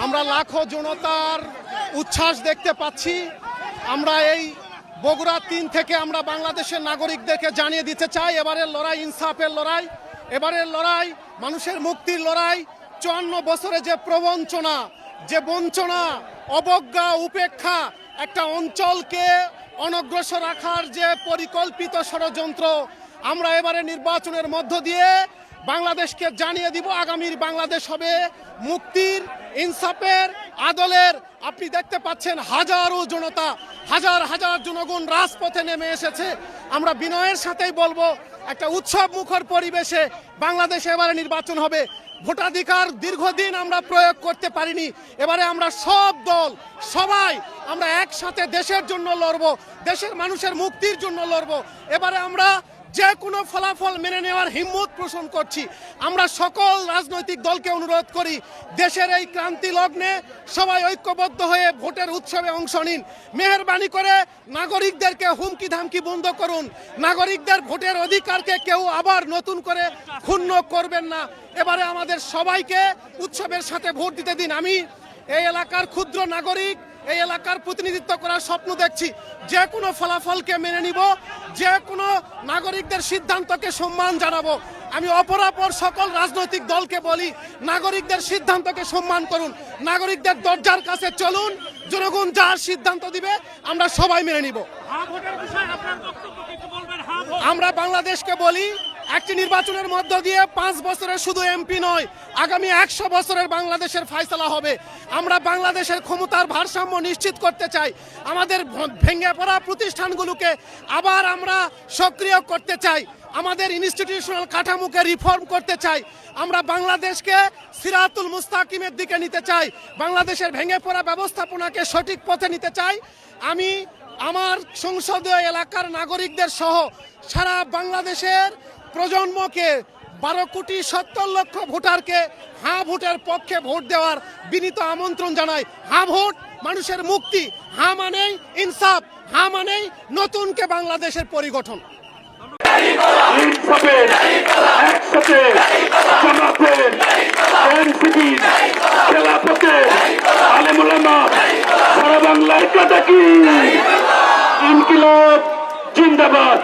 আমরা লাখো জনতার উচ্ছ্বাস দেখতে পাচ্ছি। আমরা এই বগুড়া ৩ থেকে আমরা বাংলাদেশের নাগরিকদেরকে জানিয়ে দিতে চাই, এবারের লড়াই ইনসাফের লড়াই, এবারের লড়াই মানুষের মুক্তির লড়াই। ৫৪ বছরে যে প্রবঞ্চনা, যে বঞ্চনা, অবজ্ঞা, উপেক্ষা, একটা অঞ্চলকে অনগ্রসর রাখার যে পরিকল্পিত ষড়যন্ত্র, আমরা এবারে নির্বাচনের মধ্য দিয়ে বাংলাদেশকে জানিয়ে দিব আগামীর বাংলাদেশ হবে মুক্তির, ইনসাফের, আদলের। আপনি দেখতে পাচ্ছেন হাজারো জনতা, হাজার হাজার জনগণ রাজপথে নেমে এসেছে। আমরা বিনয়ের সাথেই বলবো, একটা উৎসব মুখর পরিবেশে বাংলাদেশে এবারে নির্বাচন হবে। ভোটাধিকার দীর্ঘদিন আমরা প্রয়োগ করতে পারিনি, এবারে আমরা সব দল সবাই আমরা একসাথে দেশের জন্য লড়বো, দেশের মানুষের মুক্তির জন্য লড়বো। এবারে আমরা যে কোনো ফলাফল মেনে নেওয়ার হিম্মত পোষণ করছি। আমরা সকল রাজনৈতিক দলকে অনুরোধ করি, দেশের এই ক্রান্তি লগ্নে সবাই ঐক্যবদ্ধ হয়ে ভোটের উৎসবে অংশ নিন। মেহেরবানি করে নাগরিকদেরকে হুমকি ধামকি বন্ধ করুন। নাগরিকদের ভোটের অধিকারকে কেউ আবার নতুন করে ক্ষুণ্ণ করবেন না। এবারে আমাদের সবাইকে উৎসবের সাথে ভোট দিতে দিন। আমি এই এলাকার ক্ষুদ্র নাগরিক, এই এলাকার প্রতিনিধিত্ব করার স্বপ্ন দেখছি। যে কোনো ফলাফলকে মেনে নিব, যে কোনো নাগরিকদের সিদ্ধান্তকে সম্মান জানাবো। আমি অপরাপর সকল রাজনৈতিক দলকে বলি, নাগরিকদের সিদ্ধান্তকে সম্মান করুন, নাগরিকদের দরজার কাছে চলুন। জনগণ যার সিদ্ধান্ত দিবে আমরা সবাই মেনে নিব। আমরা বাংলাদেশকে বলি, একটি নির্বাচনের মধ্য দিয়ে 5 বছরের শুধু এমপি নয়, আগামী 100 বছরের বাংলাদেশের ফয়সালা হবে। আমরা বাংলাদেশের ক্ষমতার ভারসাম্য নিশ্চিত করতে চাই। আমাদের ভেঙে পড়া প্রতিষ্ঠানগুলোকে আবার আমরা সক্রিয় করতে চাই। আমাদের ইনস্টিটিউশনাল কাঠামোকে রিফর্ম করতে চাই। আমরা বাংলাদেশকে সিরাতুল মুস্তাকিমের দিকে নিতে চাই। বাংলাদেশের ভেঙে পড়া ব্যবস্থাপনাকে সঠিক পথে নিতে চাই। আমি আমার সংসদীয় এলাকার নাগরিকদের সহ সারা বাংলাদেশের প্রজন্মকে 12,70,00,000 ভোটারকে হ্যাঁ ভোটের পক্ষে ভোট দেওয়ার বিনীত আমন্ত্রণ জানাই। হ্যাঁ ভোট মানুষের মুক্তি, হ্যাঁ মানেই ইনসাফ, হ্যাঁ মানেই নতুনকে বাংলাদেশের পরিগঠন। সারা বাংলার কথা কি ইনকিলাব জিন্দাবাদ।